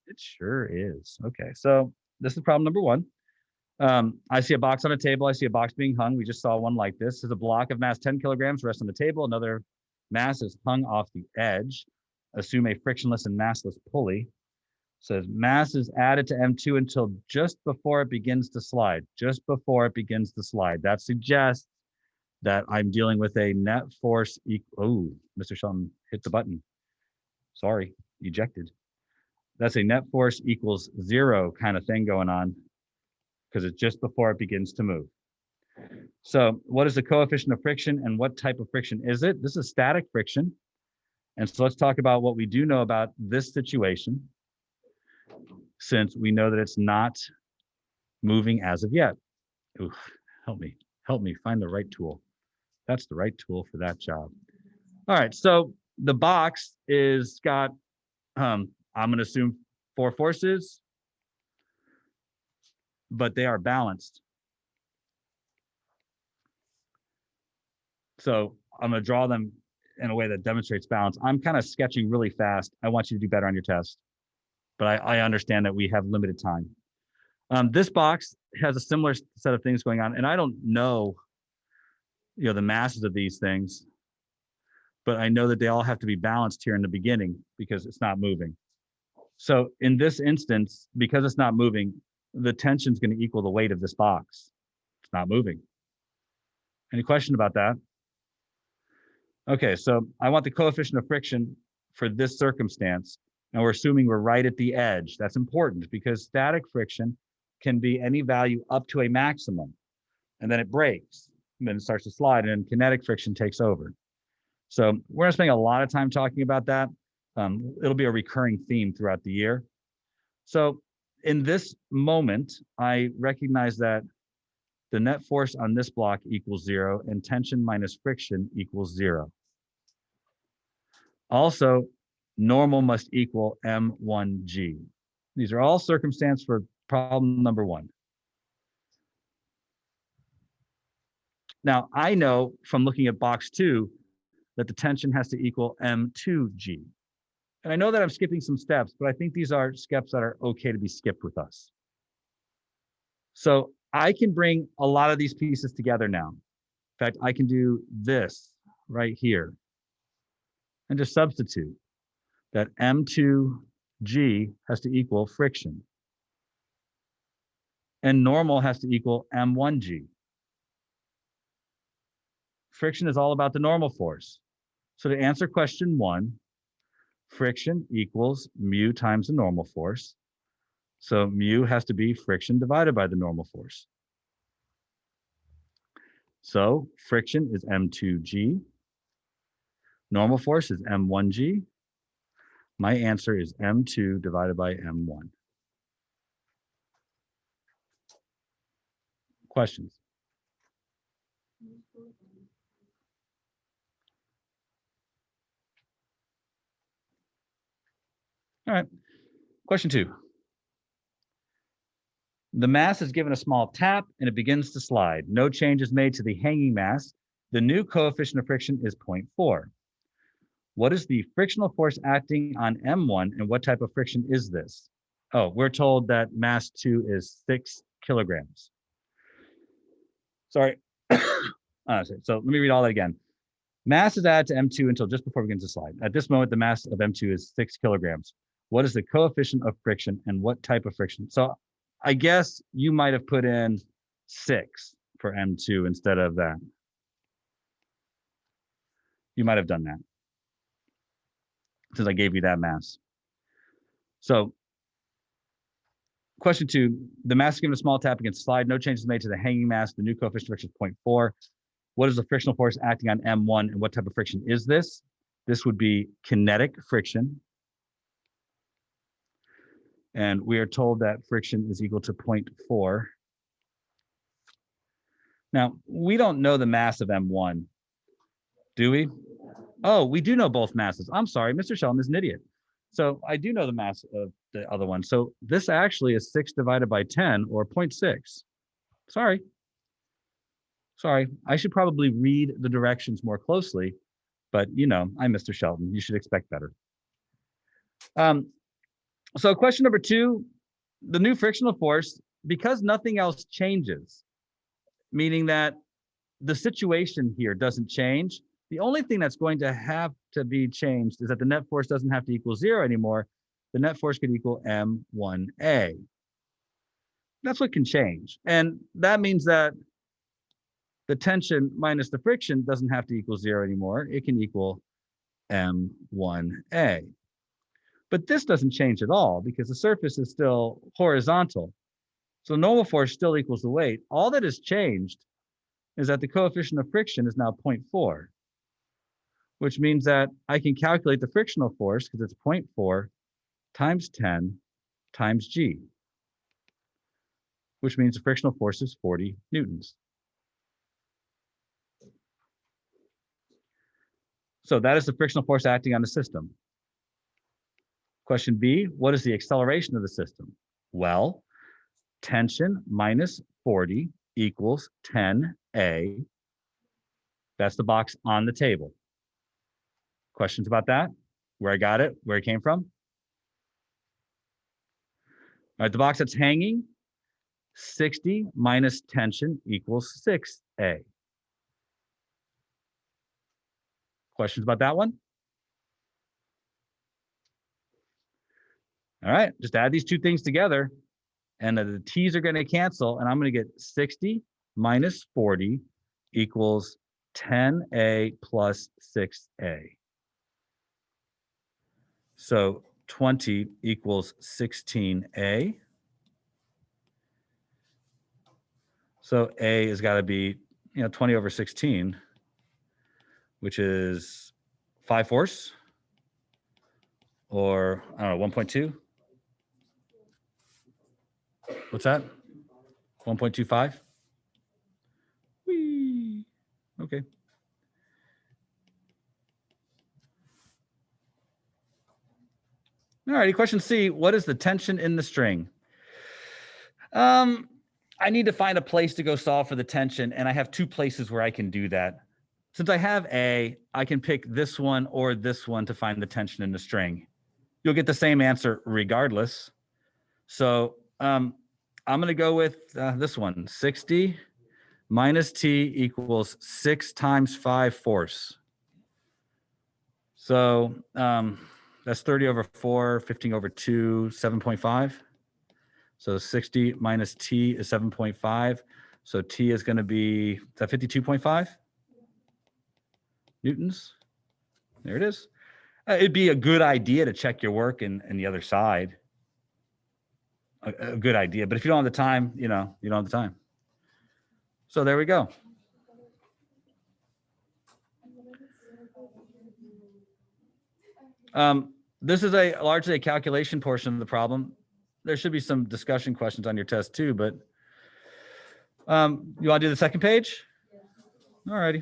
It sure is. Okay, so this is problem number one. I see a box on a table. I see a box being hung. We just saw one like this. There's a block of mass 10 kilograms rests on the table. Another mass is hung off the edge. Assume a frictionless and massless pulley. Says mass is added to M2 until just before it begins to slide. Just before it begins to slide. That suggests that I'm dealing with a net force. Oh, Mr. Shelton hit the button. Sorry, ejected. That's a net force equals zero kind of thing going on because it's just before it begins to move. So what is the coefficient of friction and what type of friction is it? This is static friction. And so let's talk about what we do know about this situation, since we know that it's not moving as of yet. Ooh, help me find the right tool. That's the right tool for that job. All right, so the box is got, I'm going to assume 4 forces, but they are balanced. So I'm going to draw them in a way that demonstrates balance. I'm kind of sketching really fast. I want you to do better on your test, but I understand that we have limited time. This box has a similar set of things going on, and I don't know, the masses of these things, but I know that they all have to be balanced here in the beginning because it's not moving. So in this instance, because it's not moving, the tension is going to equal the weight of this box. It's not moving. Any question about that? Okay, so I want the coefficient of friction for this circumstance, and we're assuming we're right at the edge. That's important because static friction can be any value up to a maximum, and then it breaks, and then it starts to slide, and kinetic friction takes over. So we're going to spend a lot of time talking about that. It'll be a recurring theme throughout the year. So in this moment, I recognize that the net force on this block equals 0, and tension minus friction equals 0. Also, normal must equal M1G. These are all circumstances for problem number 1. Now, I know from looking at box 2 that the tension has to equal M2G. And I know that I'm skipping some steps, but I think these are steps that are okay to be skipped with us. So I can bring a lot of these pieces together now. In fact, I can do this right here and just substitute that M2G has to equal friction. And normal has to equal M1G. Friction is all about the normal force. So to answer question 1, friction equals mu times the normal force. So mu has to be friction divided by the normal force. So friction is M2G. Normal force is M1G. My answer is M2 divided by M1. Questions? All right. Question 2. The mass is given a small tap and it begins to slide. No change is made to the hanging mass. The new coefficient of friction is 0.4. What is the frictional force acting on M1 and what type of friction is this? Oh, we're told that mass 2 is 6 kilograms. Sorry. So let me read all that again. Mass is added to M2 until just before it begins to slide. At this moment, the mass of M2 is 6 kilograms. What is the coefficient of friction and what type of friction? So I guess you might have put in 6 for M2 instead of that. You might have done that since I gave you that mass. So question 2, the mass is given a small tap against slide. No changes made to the hanging mass. The new coefficient of friction is 0.4. What is the frictional force acting on M1 and what type of friction is this? This would be kinetic friction. And we are told that friction is equal to 0.4. Now, we don't know the mass of M1, do we? Oh, we do know both masses. I'm sorry, Mr. Sheldon is an idiot. So I do know the mass of the other one. So this actually is 6 divided by 10 or 0.6. Sorry, I should probably read the directions more closely, but I'm Mr. Shelton. You should expect better. So question number 2, the new frictional force, because nothing else changes, meaning that the situation here doesn't change. The only thing that's going to have to be changed is that the net force doesn't have to equal 0 anymore. The net force could equal M1A. That's what can change. And that means that the tension minus the friction doesn't have to equal 0 anymore. It can equal M1A. But this doesn't change at all because the surface is still horizontal. So normal force still equals the weight. All that has changed is that the coefficient of friction is now 0.4, which means that I can calculate the frictional force because it's 0.4 times 10 times G, which means the frictional force is 40 newtons. So that is the frictional force acting on the system. Question B, what is the acceleration of the system? Well, tension minus 40 equals 10A. That's the box on the table. Questions about that? Where I got it, where it came from? All right, the box that's hanging, 60 minus tension equals 6A. Questions about that one? All right, just add these two things together and the T's are gonna cancel and I'm gonna get 60 minus 40 equals 10A plus 6A. So 20 equals 16A. So A has got to be, 20 over 16, which is 5 force, or I don't know, 1.2. What's that? 1.25? Whee. Okay. All righty, question C, what is the tension in the string? I need to find a place to go solve for the tension, and I have 2 places where I can do that. Since I have A, I can pick this one or this one to find the tension in the string. You'll get the same answer regardless. So I'm going to go with this one, 60 minus T equals 6 times 5 force. So that's 30 over 4, 15 over 2, 7.5. So 60 minus T is 7.5. So T is going to be, is that 52.5 newtons? There it is. It'd be a good idea to check your work in the other side. A good idea. But if you don't have the time, you don't have the time. So there we go. This is largely a calculation portion of the problem. There should be some discussion questions on your test too, but you want to do the second page? Yeah. All righty.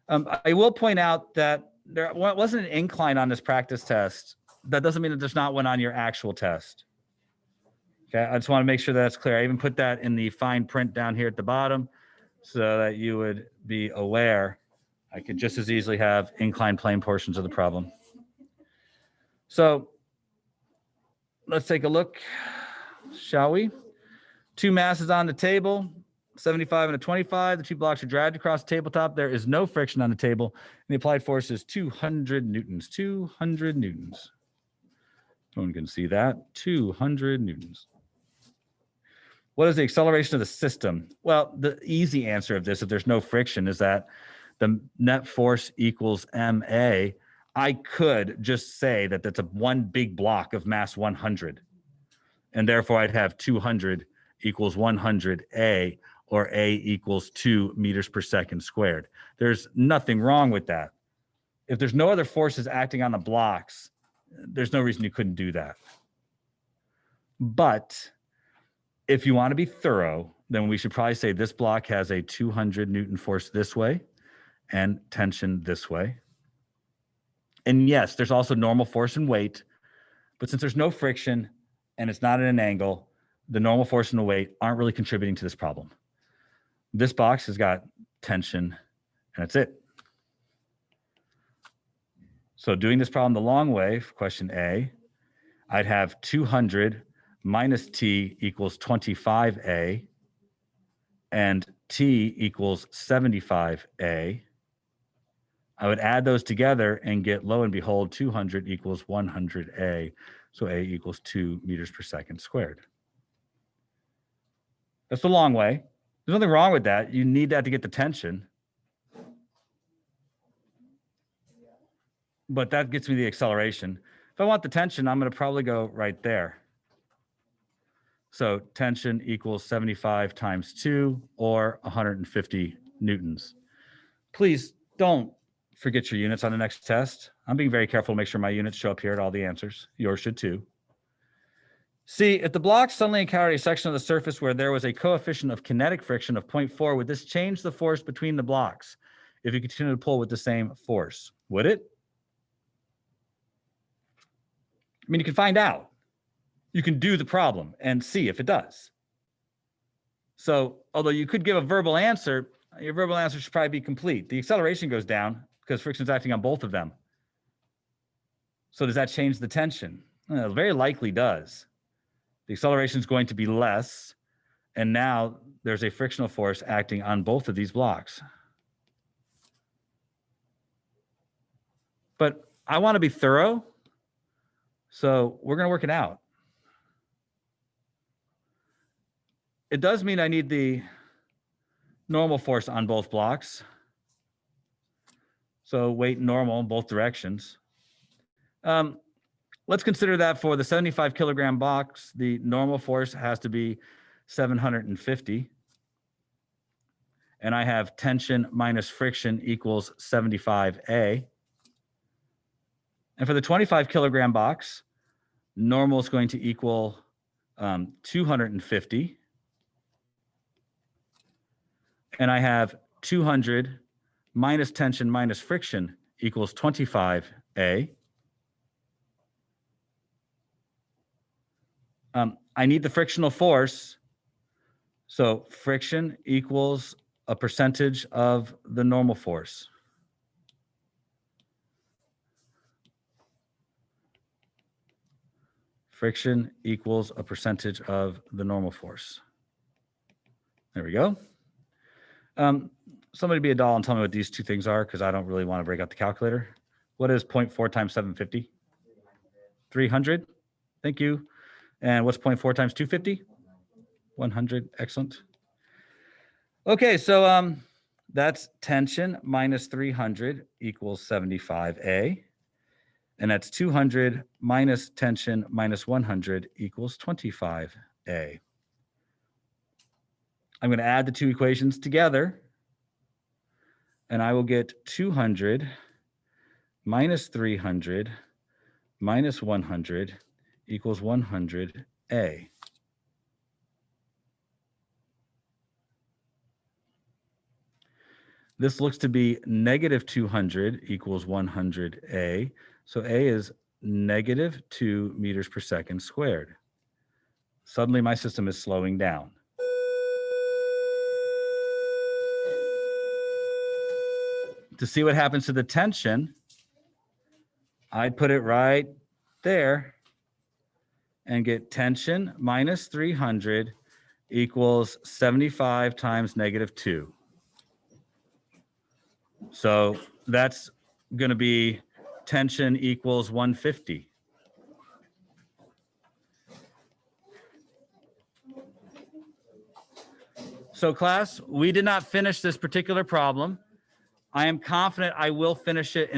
I will point out that there wasn't an incline on this practice test. That doesn't mean that there's not one on your actual test. Okay, I just want to make sure that's clear. I even put that in the fine print down here at the bottom so that you would be aware. I could just as easily have inclined plane portions of the problem. So let's take a look, shall we? 2 masses on the table, 75 and a 25. The 2 blocks are dragged across the tabletop. There is no friction on the table. And the applied force is 200 newtons. 200 newtons. No one can see that. 200 newtons. What is the acceleration of the system? Well, the easy answer of this, if there's no friction, is that the net force equals ma. I could just say that that's one big block of mass 100. And therefore, I'd have 200 equals 100 A, or A equals 2 meters per second squared. There's nothing wrong with that. If there's no other forces acting on the blocks, there's no reason you couldn't do that. But if you want to be thorough, then we should probably say this block has a 200 Newton force this way and tension this way. And yes, there's also normal force and weight, but since there's no friction and it's not at an angle, the normal force and the weight aren't really contributing to this problem. This box has got tension, and that's it. So doing this problem the long way, question A, I'd have 200 minus T equals 25A, and T equals 75A. I would add those together and get, lo and behold, 200 equals 100A. So A equals 2 meters per second squared. That's the long way. There's nothing wrong with that. You need that to get the tension. But that gets me the acceleration. If I want the tension, I'm going to probably go right there. So tension equals 75 times 2, or 150 newtons. Please don't forget your units on the next test. I'm being very careful to make sure my units show up here at all the answers. Yours should too. See, if the block suddenly encountered a section of the surface where there was a coefficient of kinetic friction of 0.4, would this change the force between the blocks if you continue to pull with the same force? Would it? I mean, you can find out. You can do the problem and see if it does. So, although you could give a verbal answer, your verbal answer should probably be complete. The acceleration goes down because friction is acting on both of them. So does that change the tension? Well, it very likely does. The acceleration is going to be less, and now there's a frictional force acting on both of these blocks. But I want to be thorough, so we're going to work it out. It does mean I need the normal force on both blocks. So weight normal in both directions. Let's consider that for the 75 kilogram box, the normal force has to be 750. And I have tension minus friction equals 75A. And for the 25 kilogram box, normal is going to equal 250. And I have 200 minus tension minus friction equals 25A. I need the frictional force. So friction equals a percentage of the normal force. Friction equals a percentage of the normal force. There we go. Somebody be a doll and tell me what these two things are, because I don't really want to break out the calculator. What is 0.4 times 750? 300. Thank you. And what's 0.4 times 250? 100. Excellent. Okay, so that's tension minus 300 equals 75A. And that's 200 minus tension minus 100 equals 25A. I'm going to add the two equations together, and I will get 200 minus 300 minus 100 equals 100A. This looks to be negative 200 equals 100A. So A is negative 2 meters per second squared. Suddenly my system is slowing down. To see what happens to the tension, I'd put it right there and get tension minus 300 equals 75 times negative 2. So that's going to be tension equals 150. So class, we did not finish this particular problem. I am confident I will finish it in